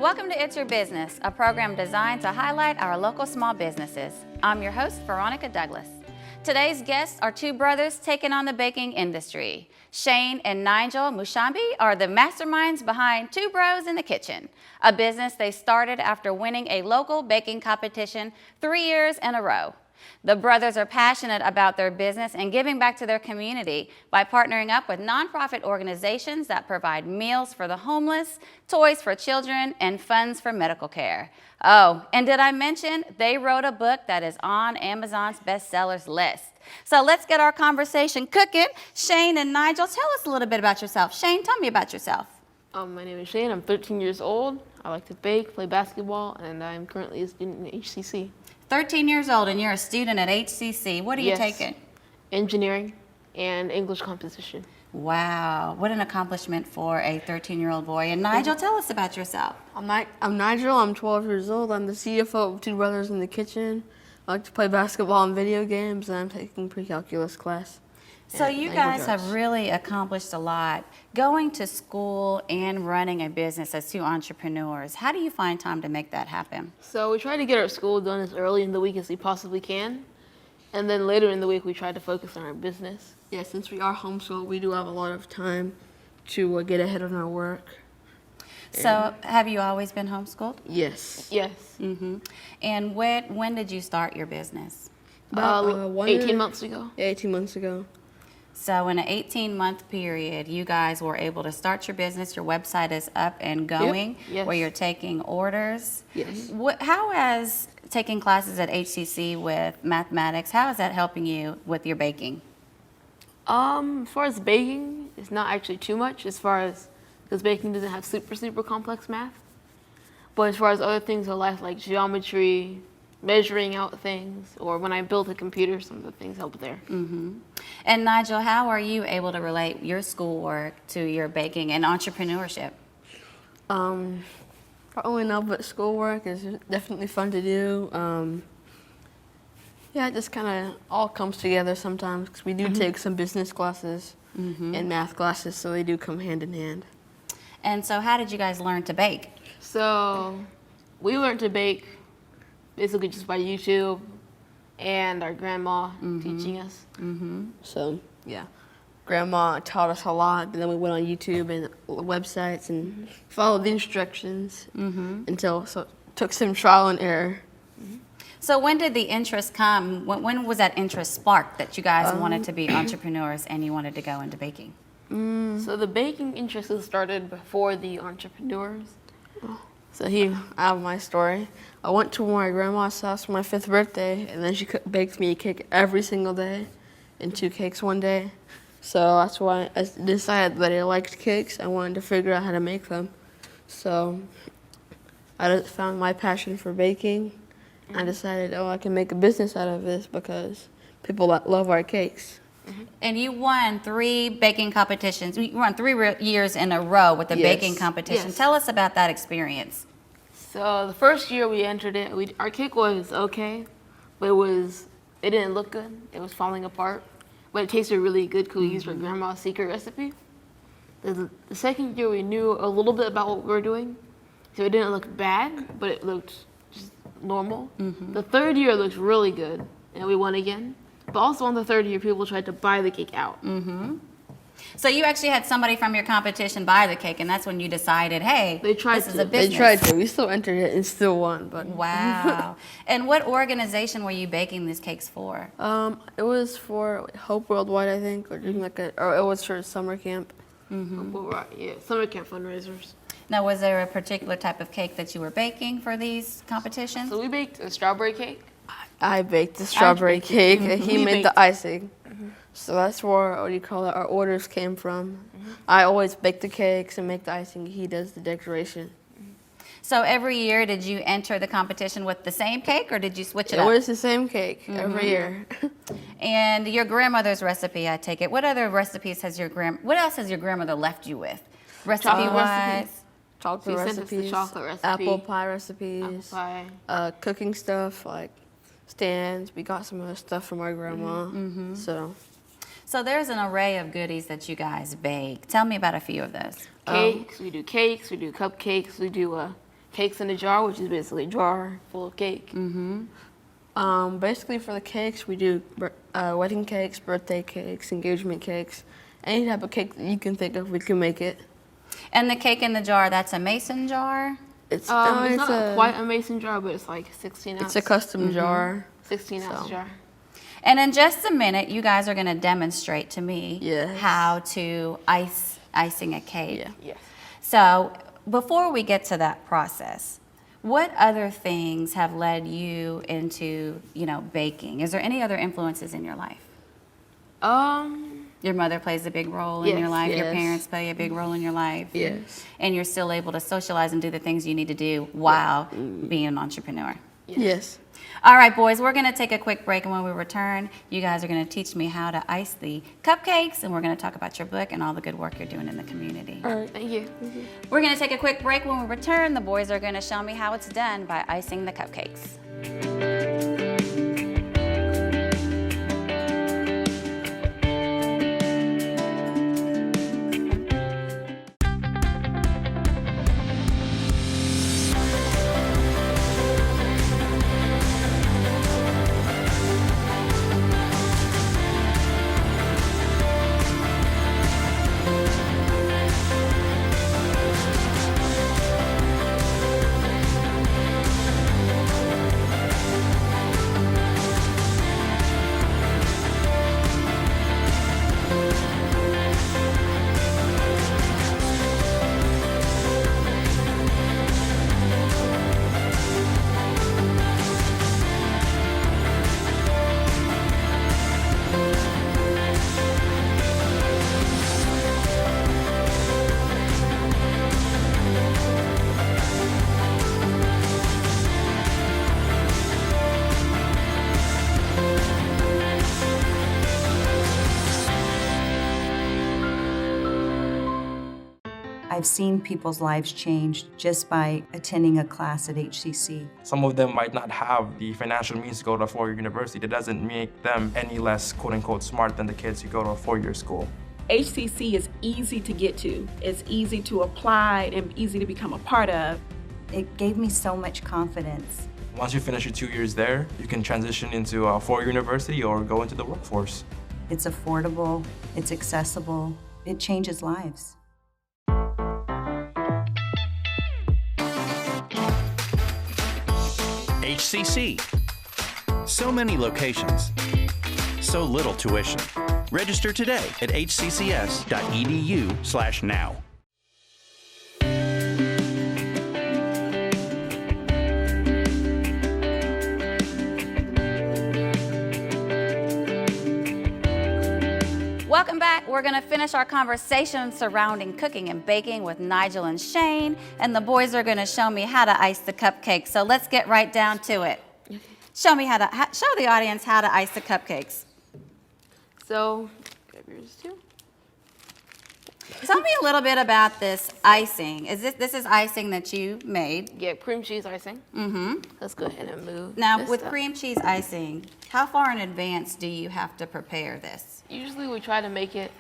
Welcome to It's Your Business, a program designed to highlight our local small businesses. I'm your host, Veronica Douglas. Today's guests are two brothers taking on the baking industry. Shane and Nigel Mushambi are the masterminds behind Two Bros in the Kitchen, a business they started after winning a local baking competition 3 years in a row. The brothers are passionate about their business and giving back to their community by partnering up with nonprofit organizations that provide meals for the homeless, toys for children, and funds for medical care. Oh, and did I mention they wrote a book that is on Amazon's bestsellers list? So let's get our conversation cooking. Shane and Nigel, tell us a little bit about yourself. Shane, tell me about yourself. My name is Shane. I'm 13 years old. I like to bake, play basketball, and I'm currently a student in HCC. 13 years old and you're a student at HCC. What are you taking? Engineering and English composition. Wow, what an accomplishment for a 13-year-old boy. And Nigel, tell us about yourself. I'm Nigel. I'm 12 years old. I'm the CFO of Two Brothers in the Kitchen. I like to play basketball and video games, and I'm taking pre-calculus class. So you guys have really accomplished a lot. Going to school and running a business as two entrepreneurs, how do you find time to make that happen? So we try to get our school done as early in the week as we possibly can. And then later in the week, we try to focus on our business. Yeah, since we are homeschooled, we do have a lot of time to get ahead on our work. So have you always been homeschooled? Yes. Yes. Mm-hmm. And when did you start your business? About 18 months ago. Yeah, 18 months ago. So in an 18-month period, you guys were able to start your business. Your website is up and going, Yes. where you're taking orders. Yes. How has taking classes at HCC with mathematics, how is that helping you with your baking? As far as baking, it's not actually too much because baking doesn't have super complex math. But as far as other things in life like geometry, measuring out things, or when I built a computer, some of the things help there. Mm-hmm. And Nigel, how are you able to relate your schoolwork to your baking and entrepreneurship? Probably not, but schoolwork is definitely fun to do. Yeah, it just kind of all comes together sometimes because we do take some business classes and math classes, so they do come hand in hand. And so how did you guys learn to bake? So we learned to bake basically just by YouTube and our grandma teaching us. So, yeah, Grandma taught us a lot, and then we went on YouTube and websites and followed the instructions until it took some trial and error. So when did the interest come? When was that interest sparked that you guys wanted to be entrepreneurs and you wanted to go into baking? So the baking interest started before the entrepreneurs. So here, I have my story. I went to my grandma's house for my 5th birthday, and then she baked me a cake every single day and 2 cakes one day. So that's why I decided that I liked cakes. I wanted to figure out how to make them. So I just found my passion for baking. I decided, I can make a business out of this because people love our cakes. And you won 3 baking competitions. You won 3 years in a row with the baking competition. Yes. Tell us about that experience. So the first year we entered it, our cake was okay, but it didn't look good. It was falling apart, but it tasted really good because we used our grandma's secret recipe. The second year we knew a little bit about what we were doing, so it didn't look bad, but it looked just normal. The third year looked really good, and we won again. But also on the third year, people tried to buy the cake out. So you actually had somebody from your competition buy the cake, and that's when you decided, hey, this is a business. They tried to. We still entered it and still won. But Wow. And what organization were you baking these cakes for? it was for Hope Worldwide, I think, or doing or it was for summer camp. Yeah, summer camp fundraisers. Now, was there a particular type of cake that you were baking for these competitions? So we baked a strawberry cake. I baked the strawberry cake, and he We made the icing. So that's where, our orders came from. I always bake the cakes and make the icing. He does the decoration. So every year, did you enter the competition with the same cake, or did you switch it up? It was the same cake every year. And your grandmother's recipe, I take it. What other recipes what else has your grandmother left you with? Recipe-wise? Chocolate She sent us recipes, the chocolate recipe. apple pie recipes, Apple pie. cooking stuff like stands. We got some other stuff from our grandma. So there's an array of goodies that you guys bake. Tell me about a few of those. Cakes, we do cupcakes, we do cakes in a jar, which is basically a jar full of cake. Basically for the cakes, we do wedding cakes, birthday cakes, engagement cakes. Any type of cake that you can think of, we can make it. And the cake in the jar, that's a mason jar? It's not quite a mason jar, but it's like 16 ounce. It's a custom jar. 16 ounce jar. And in just a minute, you guys are going to demonstrate to me Yes. how to icing a cake. Yeah. Yes. So before we get to that process, what other things have led you into, baking? Is there any other influences in your life? Your mother plays a big role in your Yes. life. Your Yes. parents play a big role in your life. Yes. And you're still able to socialize and do the things you need to do while being an entrepreneur. Yes. All right, boys, we're going to take a quick break, and when we return, you guys are going to teach me how to ice the cupcakes, and we're going to talk about your book and all the good work you're doing in the community. All right. Thank you. We're going to take a quick break. When we return, the boys are going to show me how it's done by icing the cupcakes. I've seen people's lives change just by attending a class at HCC. Some of them might not have the financial means to go to a four-year university. That doesn't make them any less quote-unquote smart than the kids who go to a four-year school. HCC is easy to get to. It's easy to apply and easy to become a part of. It gave me so much confidence. Once you finish your 2 years there, you can transition into a four-year university or go into the workforce. It's affordable, it's accessible, it changes lives. HCC. So many locations. So little tuition. Register today at hccs.edu/now. Welcome back. We're going to finish our conversation surrounding cooking and baking with Nigel and Shane, and the boys are going to show me how to ice the cupcakes. So let's get right down to it. Show me show the audience how to ice the cupcakes. So, grab yours too. Tell me a little bit about this icing. This is icing that you made? Yeah, cream cheese icing. Mm-hmm. Let's go ahead and move. Now, this with up. cream cheese icing, how far in advance do you have to prepare this? Usually we try to make it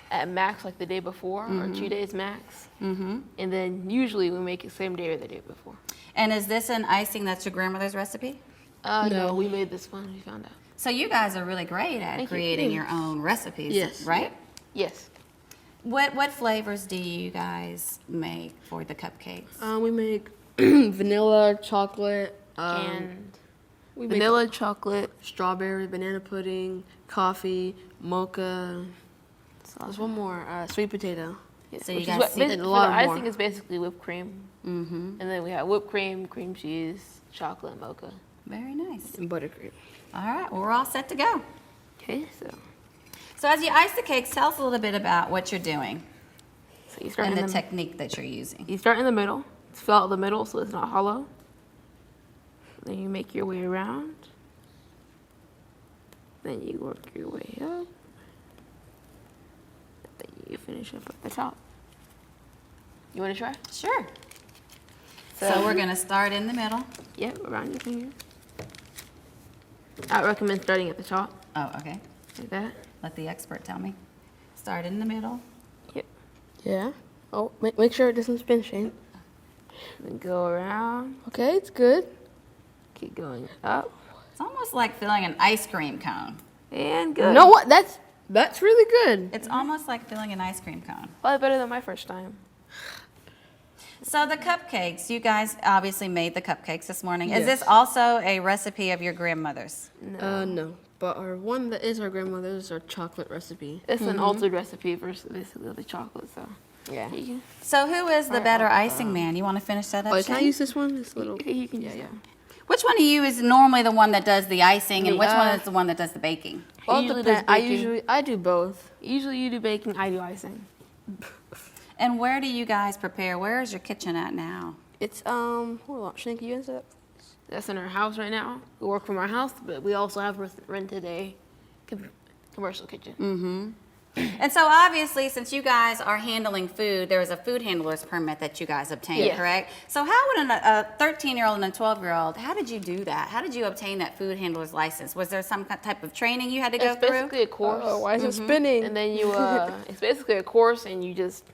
at max like the day before or 2 days max. And then usually we make it same day or the day before. And is this an icing that's your grandmother's recipe? No, we made this one, we found out. So you guys are really great at Thank you. creating your own recipes, Yes. right? Yes. What flavors do you guys make for the cupcakes? We make vanilla, chocolate, And we make vanilla, chocolate. strawberry, banana pudding, coffee, mocha. There's one more, sweet potato. Yeah, So you which guys is what, see- basically, And a for lot the more. icing is basically whipped cream. And then we have whipped cream, cream cheese, chocolate, and mocha. Very nice. And buttercream. All right, well, we're all set to go. Okay, So as you ice the cakes, tell us a little bit about what you're doing so you start and in the the technique that you're using. You start in the middle, fill out the middle so it's not hollow. Then you make your way around. Then you work your way up. Then you finish up at the top. You want to try? Sure. So we're gonna start in the middle. Yep, around your finger. I recommend starting at the top, Oh, okay. like that. Let the expert tell me. Start in the middle. Yep. Yeah. Oh, make sure it doesn't spin, Shane. Then go around. Okay, it's good. Keep going up. It's almost like filling an ice cream cone. And You good. know what? That's really good. It's almost like filling an ice cream cone. Probably better than my first time. So the cupcakes, you guys obviously made the cupcakes this morning. Is this Yes. also a recipe of your grandmother's? No. But our one that is our grandmother's is our chocolate recipe. It's an altered recipe versus basically the chocolate, so. Yeah. You So who is the better icing man? You want to finish that up, Oh, can I Shane? use this one? This little. you can use that. Which one of you is normally the one that does the icing, and Me. which one is the one that does the baking? Well, usually depend- does I baking. I do both. Usually you do baking, I do icing. And where do you guys prepare? Where is your kitchen at now? It's hold on, Shane, can you answer that? That's in our house right now. We work from our house, but we also have rented a commercial kitchen. And so obviously, since you guys are handling food, there is a food handler's permit that you guys obtained, Yes. correct? So how would a 13-year-old and a 12-year-old, how did you do that? How did you obtain that food handler's license? Was there some type of training you had to go It's through? basically a course. Oh, why is it spinning? And then you, it's basically a course, and you just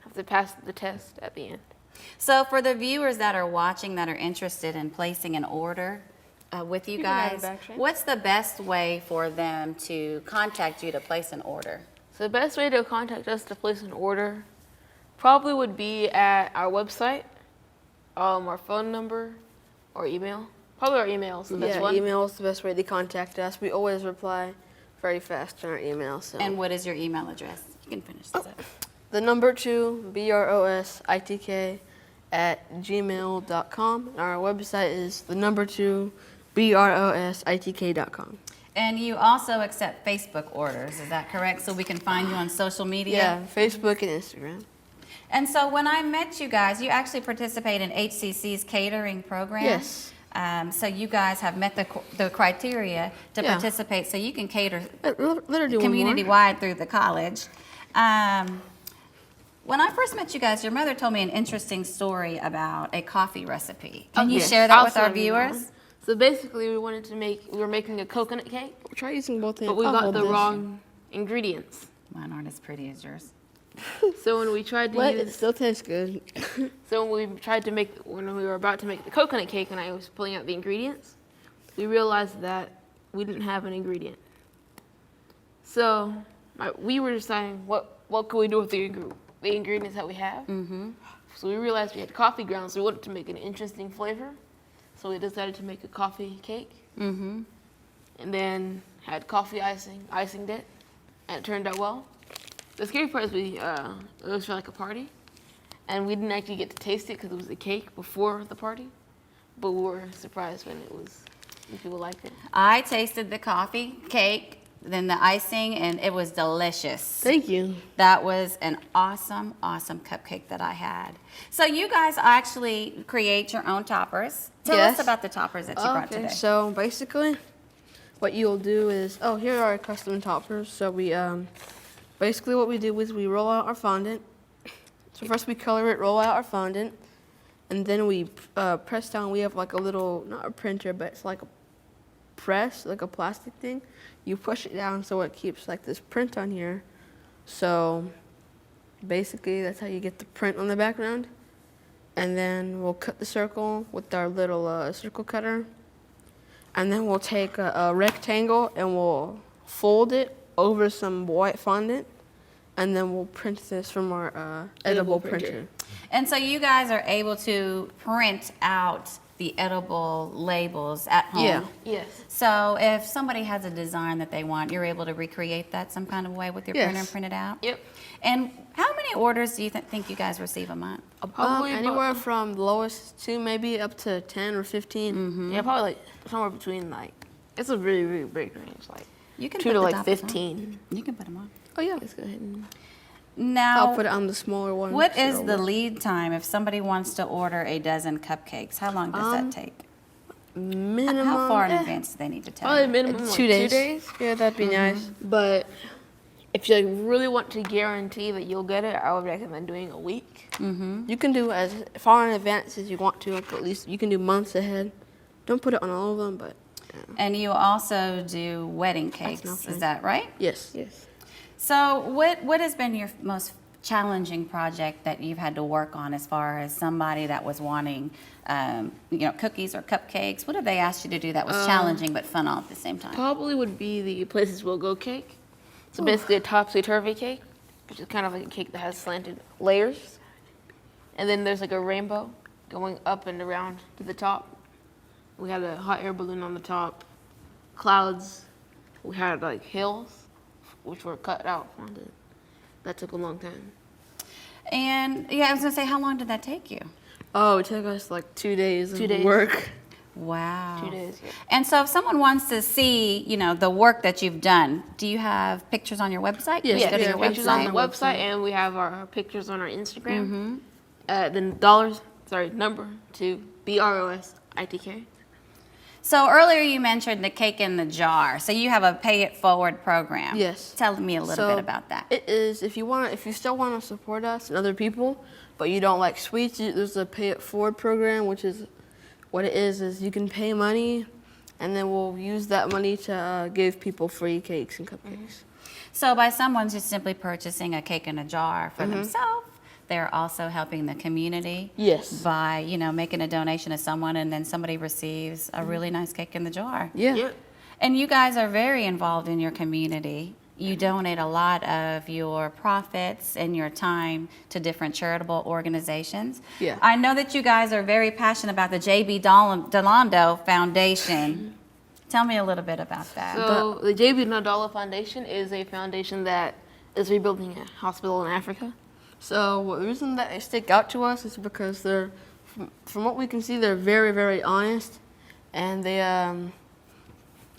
have to pass the test at the end. So for the viewers that are watching that are interested in placing an order with you can have it guys, back, Shane. what's the best way for them to contact you to place an order? So the best way to contact us to place an order probably would be at our website, our phone number, or email. Probably our email is the best one. Email is the best way to contact us. We always reply very fast on our email. So. And what is your email address? You can finish this up. The number 2, BROSITK @gmail.com. And our website is the number 2, BROSITK.com. And you also accept Facebook orders, is that correct? So we can find you on social media? Yeah, Facebook and Instagram. And so when I met you guys, you actually participate in HCC's catering program? Yes. So you guys have met the criteria to Yeah. participate, so you can cater Literally community-wide through the college. When I first met you guys, your mother told me an interesting story about a coffee recipe. Can you Yes, share that I'll with our send you that viewers? one. So basically, we were making a coconut cake, Try using both hands. but we I'll got hold the this. wrong ingredients. Mine aren't as pretty as yours. So when we tried to But it use, still tastes good. so when we were about to make the coconut cake, and I was pulling out the ingredients, we realized that we didn't have an ingredient. So we were deciding what could we do with the ingredients that we have. So we realized we had coffee grounds, so we wanted to make an interesting flavor. So we decided to make a coffee cake. And then had coffee icinged it, and it turned out well. The scary part is it was for like a party, and we didn't actually get to taste it because it was a cake before the party, but we were surprised when people liked it. I tasted the coffee cake, then the icing, and it was delicious. Thank you. That was an awesome, awesome cupcake that I had. So you guys actually create your own toppers. Tell us Yes. about the toppers that you brought today. So basically, what you'll do is, here are our custom toppers. So we, basically what we do is we roll out our fondant. So first we color it, roll out our fondant, and then we press down. We have like a little, not a printer, but it's like a press, like a plastic thing. You push it down so it keeps like this print on here. So basically that's how you get the print on the background. And then we'll cut the circle with our little circle cutter. And then we'll take a rectangle and we'll fold it over some white fondant. And then we'll print this from our edible printer. And so you guys are able to print out the edible labels at home. Yeah. Yes. So if somebody has a design that they want, you're able to recreate that some kind of way with your printer and Yes. print it out? Yep. And how many orders do you think you guys receive a month? Probably Anywhere from the lowest to maybe up to 10 or 15. Yeah, probably like somewhere between like, it's a really, really big range, like You can 2 put to the like toppers on. 15. You can put them on. Oh, yeah. Let's go ahead and. Now, I'll put it on the smaller one. what so is it'll the work. lead time if somebody wants to order a dozen cupcakes? How long does that take? minimum? How far in advance do they need to tell Probably you? minimum like 2 days. 2 days. Yeah, that'd be nice. But if you like really want to guarantee that you'll get it, I would recommend doing a week. You can do as far in advance as you want to. Like at least you can do months ahead. Don't put it on all of them, but And you also do wedding cakes, not is fine. that right? yes. Yes. So what has been your most challenging project that you've had to work on as far as somebody that was wanting, cookies or cupcakes? What have they asked you to do that was challenging but fun all at the same time? Probably would be the Places Will Go cake. So basically a topsy-turvy cake, which is kind of like a cake that has slanted layers. And then there's like a rainbow going up and around to the top. We had a hot air balloon on the top, clouds. We had like hills, which were cut out on it. That took a long time. And yeah, I was gonna say, how long did that take you? Oh, it took us like 2 days 2 of days. work. Wow. 2 days, yeah. And so if someone wants to see, the work that you've done, do you have pictures on your website? Yes, Can we go we to have your Pictures on the website? website, and we have our pictures on our Instagram. Mm-hmm. Then number 2, BROSITK. So earlier you mentioned the cake in the jar. So you have a pay it forward program. Yes. Tell me a little bit about that. It is, if you still want to support us and other people, but you don't like sweets, there's a pay it forward program, which is, what it is you can pay money, and then we'll use that money to give people free cakes and cupcakes. So by someone just simply purchasing a cake in a jar for themselves, they're also helping the community. Yes. By, making a donation to someone, and then somebody receives a really nice cake in the jar. Yeah. Yep. And you guys are very involved in your community. You donate a lot of your profits and your time to different charitable organizations. Yeah. I know that you guys are very passionate about the J.B. Delando Foundation. Tell me a little bit about that. So the J.B. Nadala Foundation is a foundation that is rebuilding a hospital in Africa. So the reason that they stick out to us is because they're, from what we can see, they're very, very honest, and they, I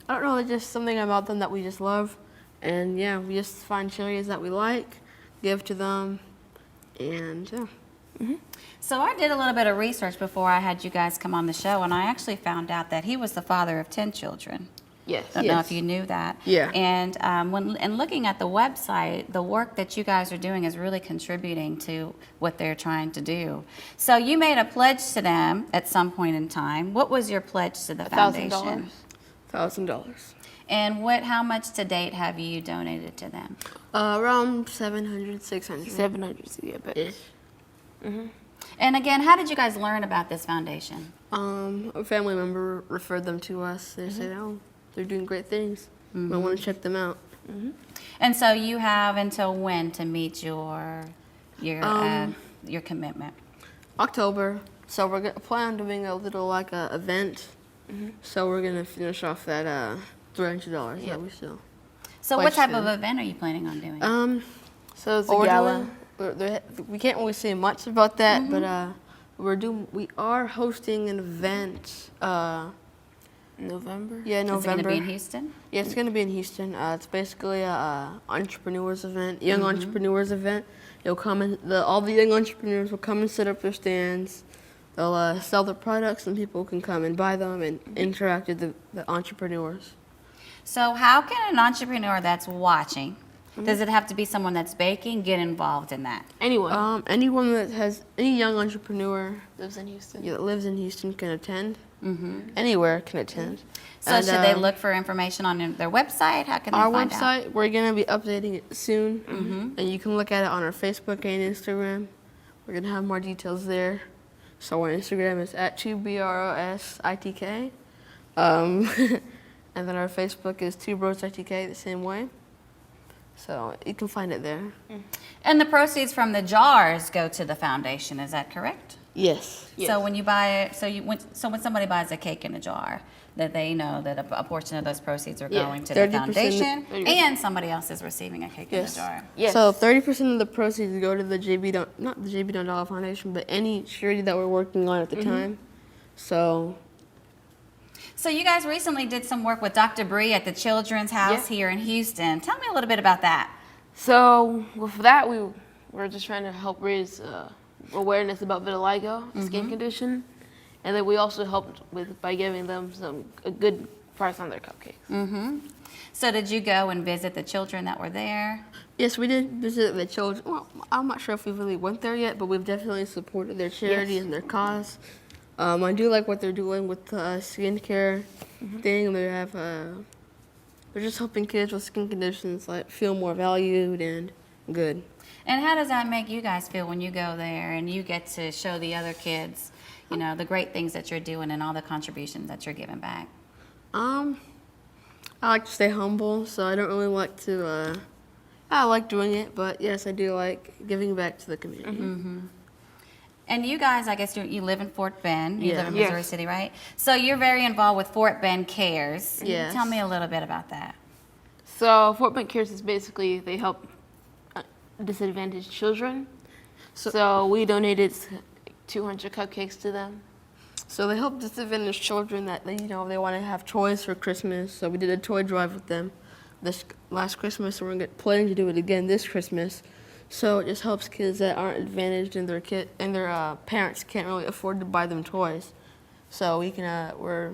don't know, there's just something about them that we just love, and yeah, we just find charities that we like, give to them, and yeah. So I did a little bit of research before I had you guys come on the show, and I actually found out that he was the father of 10 children. Yes. Don't know Yes. if you knew that. Yeah. And when looking at the website, the work that you guys are doing is really contributing to what they're trying to do. So you made a pledge to them at some point in time. What was your pledge to the foundation? $1,000. And how much to date have you donated to them? Around 700, 600. 700, yeah, but Ish. And again, how did you guys learn about this foundation? A family member referred them to us. They said, oh, they're doing great things. I want to check them out. And so you have until when to meet your commitment? October. So we're gonna plan on doing a little event. So we're gonna finish off that $300 that we still. So what type of Question. event are you planning on doing? so it's a gala. We can't really say much about that, but we are hosting an event. November. Yeah, Is it going to November. be in Houston? Yeah, it's gonna be in Houston. It's basically a entrepreneurs event, young entrepreneurs event. You'll come and all the young entrepreneurs will come and set up their stands. They'll sell their products, and people can come and buy them and interact with the entrepreneurs. So how can an entrepreneur that's watching, does it have to be someone that's baking, get involved in that? Anyone Anyone that has any young entrepreneur lives in Houston. that lives in Houston can attend. Anywhere can attend. So And, should they look for information on their website? How can they our find out? website? We're gonna be updating it soon, and you can look at it on our Facebook and Instagram. We're gonna have more details there. So our Instagram is @2BROSITK, and then our Facebook is 2BROSITK the same way. So you can find it there. And the proceeds from the jars go to the foundation, is that correct? Yes. So when you buy it, when somebody buys a cake in a jar, that they know that a portion of those proceeds are Yeah, going to the 30%. foundation, and somebody else is receiving a cake in Yes. a jar. Yes. So 30% of the proceeds go to the not the JB Dollar Foundation, but any charity that we're working on at the time. So So you guys recently did some work with Dr. Bree at the Children's House here in Houston. Tell me a little bit about that. So with that, we're just trying to help raise awareness about vitiligo, a skin condition, and then we also helped by giving them a good price on their cupcakes. So did you go and visit the children that were there? yes, we did visit the children. Well, I'm not sure if we really went there yet, but we've definitely supported their charity and their cause. I do like what they're doing with the skincare thing. They have they're just helping kids with skin conditions feel more valued and good. And how does that make you guys feel when you go there and you get to show the other kids, you know, the great things that you're doing and all the contributions that you're giving back? I like to stay humble, so I don't really like to. I like doing it, but yes, I do like giving back to the community. And you guys, I guess you live in Fort Bend. You Yeah. live in Missouri Yes. City, right? So you're very involved with Fort Bend Cares. Yes. Tell me a little bit about that. So Fort Bend Cares is basically, they help disadvantaged children. So we donated 200 cupcakes to them. So they help disadvantaged children that they want to have toys for Christmas. So we did a toy drive with them this last Christmas, so we're planning to do it again this Christmas. So it just helps kids that aren't advantaged and their parents can't really afford to buy them toys. So we're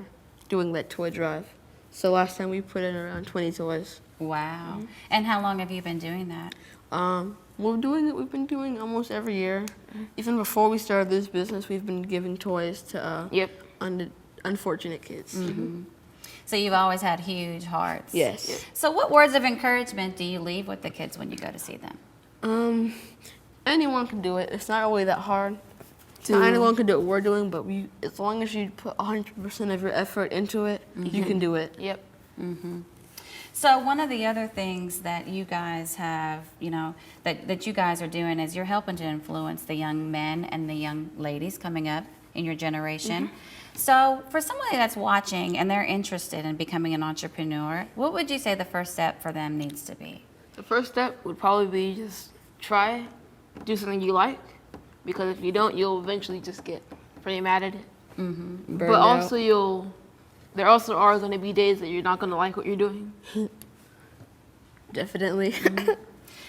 doing that toy drive. So last time we put in around 20 toys. Wow. And how long have you been doing that? We've been doing almost every year. Even before we started this business, we've been giving toys to unfortunate kids. So you've always had huge hearts. Yes. So what words of encouragement do you leave with the kids when you go to see them? Anyone can do it. It's not really that hard. Not anyone can do what we're doing, but as long as you put 100% of your effort into it, you can do it. Yep. So one of the other things that you guys have, that you guys are doing is you're helping to influence the young men and the young ladies coming up in your generation. So for somebody that's watching and they're interested in becoming an entrepreneur, what would you say the first step for them needs to be? The first step would probably be just try, do something you like, because if you don't, you'll eventually just get pretty mad at it. But also there also are going to be days that you're not going to like what you're doing. Definitely.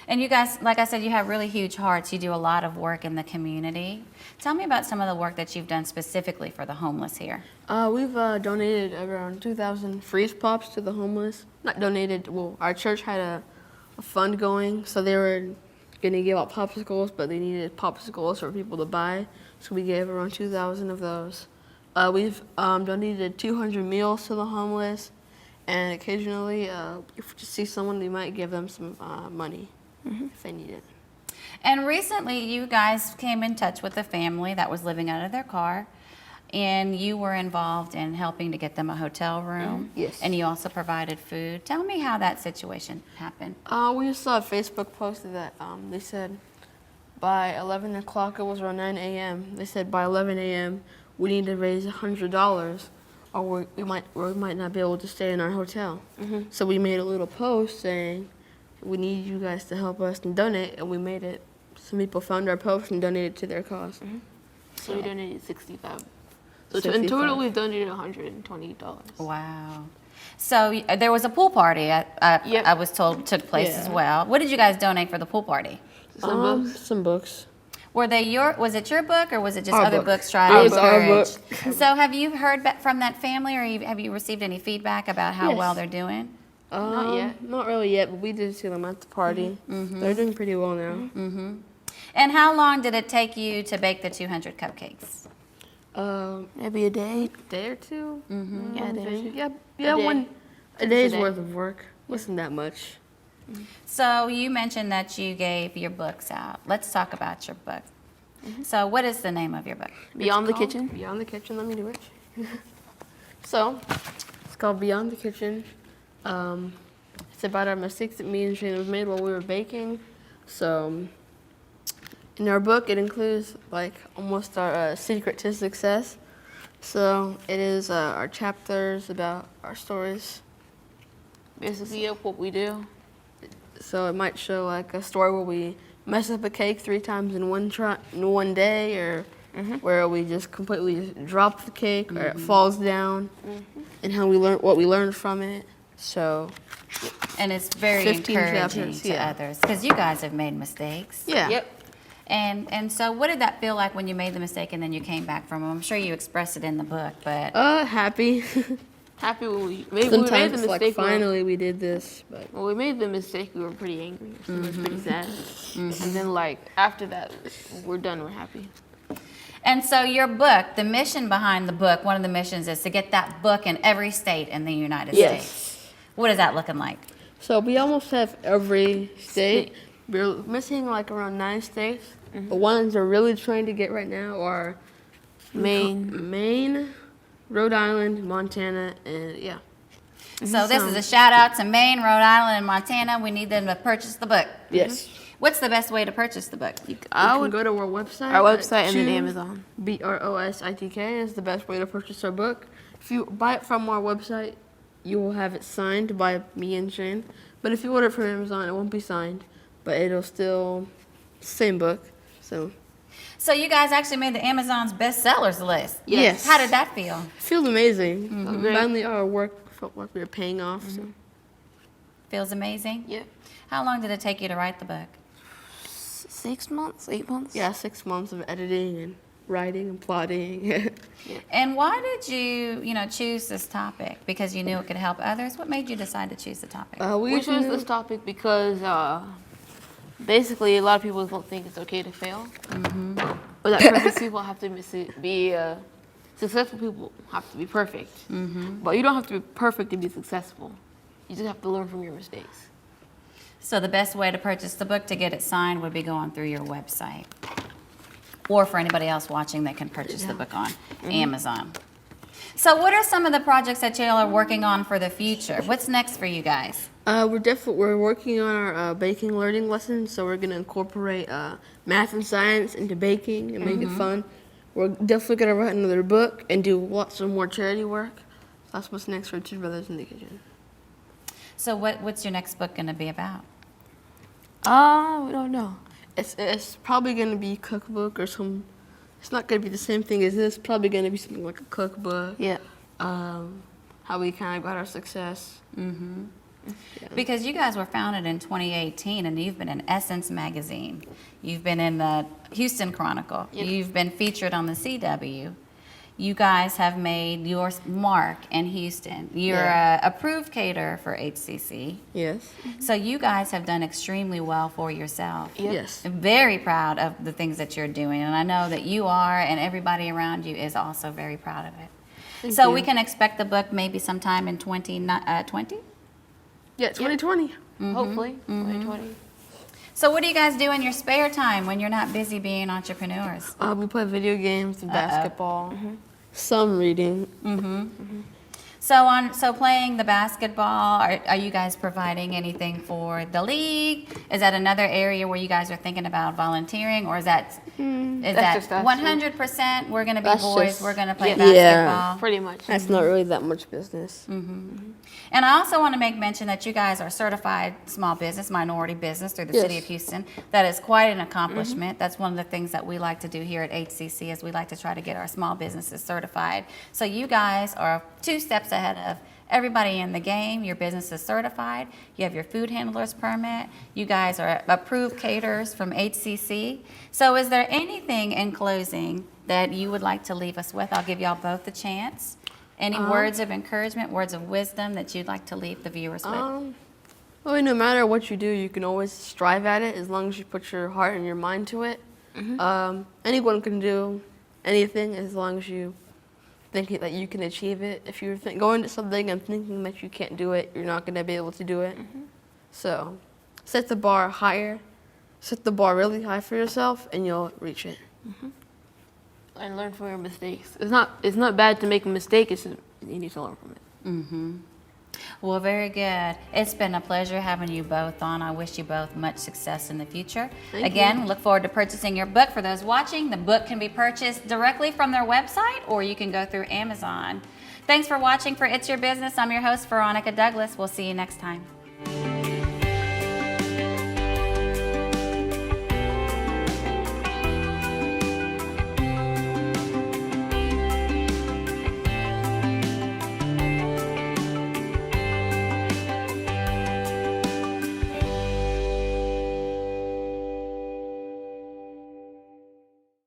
And you guys, like I said, you have really huge hearts. You do a lot of work in the community. Tell me about some of the work that you've done specifically for the homeless here. We've donated around 2,000 freeze pops to the homeless. Not donated, well, our church had a fund going, so they were going to give out popsicles, but they needed popsicles for people to buy, so we gave around 2,000 of those. We've donated 200 meals to the homeless, and occasionally, if we see someone, we might give them some money if they need it. And recently, you guys came in touch with a family that was living out of their car, and you were involved in helping to get them a hotel room. Yes. And you also provided food. Tell me how that situation happened. We just saw a Facebook post that they said by 11 o'clock, it was around 9 a.m., they said by 11 a.m., we need to raise $100 or we might not be able to stay in our hotel. So we made a little post saying, we need you guys to help us and donate, and we made it. Some people found our post and donated to their cause. So we donated 65. So in 65. total, we've donated $120. Wow. So there was a pool party, I was told, took place as well. What did you guys donate for the pool party? Some books. Was it your book, or was it just Our other book. books trying to It was our encourage? book. So have you heard back from that family, or have you received any feedback about how Yes. well they're doing? Not yet. Not really yet, but we did see them at the party. They're doing pretty well now. And how long did it take you to bake the 200 cupcakes? Maybe a day. Day or two? Yeah, a day. Yeah, A a day's day. worth of work. Wasn't that much. So you mentioned that you gave your books out. Let's talk about your book. So what is the name of your book? Beyond the It's called Kitchen. Beyond the Kitchen, let me do it. So, it's called Beyond the Kitchen. It's about our mistakes that me and Shane have made while we were baking. So, in our book, it includes like almost our secret to success. So, it is our chapters about our stories. Basically, what we do. So, it might show like a story where we mess up a cake 3 times in one day, or where we just completely drop the cake, or it falls down, and how what we learned from it. So, And it's very 15 encouraging chapters, to yeah. others, because you guys have made mistakes. yeah. Yep. And so what did that feel like when you made the mistake and then you came back from it? I'm sure you expressed it in the book, but Happy. Happy when we made Sometimes the it's like mistake. finally we did this, but When we made the mistake, we were pretty angry. So we were pretty sad. And then, like, after that, we're done. We're happy. And so your book, the mission behind the book, one of the missions is to get that book in every state in the United Yes. States. What is that looking like? so we almost have every state, we're missing like around 9 states. The ones we're really trying to get right now are Maine, Rhode Island, Montana, and yeah. So this is a shout out to Maine, Rhode Island, and Montana. We need them to purchase the book. Yes. What's the best way to purchase the book? I would go to our website. Our website and then Amazon. BROSITK is the best way to purchase our book. If you buy it from our website, you will have it signed by me and Shane. But if you order it from Amazon, it won't be signed, but it'll still same book. So you guys actually made the Amazon's bestsellers list. Yes. How did that feel? It feels amazing. Finally, our work felt like we were paying off. So. Feels amazing? Yep. How long did it take you to write the book? 6 months, 8 months. Yeah, 6 months of editing and writing and plotting. And why did you, choose this topic? Because you knew it could help others? What made you decide to choose the topic? We chose this topic because basically a lot of people don't think it's okay to fail. But that perfect people have to be successful people have to be perfect. But you don't have to be perfect to be successful. You just have to learn from your mistakes. So the best way to purchase the book to get it signed would be going through your website. Or for anybody else watching that can purchase the book on Amazon. So what are some of the projects that y'all are working on for the future? What's next for you guys? We're working on our baking learning lessons, so we're gonna incorporate math and science into baking and make it fun. We're definitely gonna write another book and do lots of more charity work. That's what's next for Two Brothers in the Kitchen. So what's your next book going to be about? We don't know. It's probably gonna be cookbook or some. It's not gonna be the same thing as this. Probably gonna be something like a cookbook. Yeah. How we kind of got our success. Because you guys were founded in 2018 and you've been in Essence Magazine. You've been in the Houston Chronicle. Yep. You've been featured on the CW. You guys have made your mark in Houston. You're a approved caterer for HCC. Yes. So you guys have done extremely well for yourself. Yep. Yes. I'm very proud of the things that you're doing, and I know that you are, and everybody around you is also very proud of it. So we can expect the book maybe sometime in 2020? Yeah, 2020. Hopefully, 2020. So what do you guys do in your spare time when you're not busy being entrepreneurs? We play video games, basketball, some reading. So playing the basketball, are you guys providing anything for the league? Is that another area where you guys are thinking about volunteering, or is that just us. 100% we're going to be That's boys, just- we're going to play Yeah. basketball? Pretty much. That's not really that much business. And I also want to make mention that you guys are certified small business, minority business through the City of Houston. That is quite an accomplishment. That's one of the things that we like to do here at HCC is we like to try to get our small businesses certified. So you guys are 2 steps ahead of everybody in the game. Your business is certified. You have your food handler's permit. You guys are approved caterers from HCC. So is there anything in closing that you would like to leave us with? I'll give y'all both the chance. Any words of encouragement, words of wisdom that you'd like to leave the viewers with? Well, no matter what you do, you can always strive at it as long as you put your heart and your mind to it. Anyone can do anything as long as you think that you can achieve it. If you're going to something and thinking that you can't do it, you're not going to be able to do it. So set the bar higher. Set the bar really high for yourself, and you'll reach it. And learn from your mistakes. It's not bad to make a mistake. It's just, you need to learn from it. Well, very good. It's been a pleasure having you both on. I wish you both much success in the future. Again, look forward to purchasing your book. For those watching, the book can be purchased directly from their website, or you can go through Amazon. Thanks for watching for It's Your Business. I'm your host, Veronica Douglas. We'll see you next time.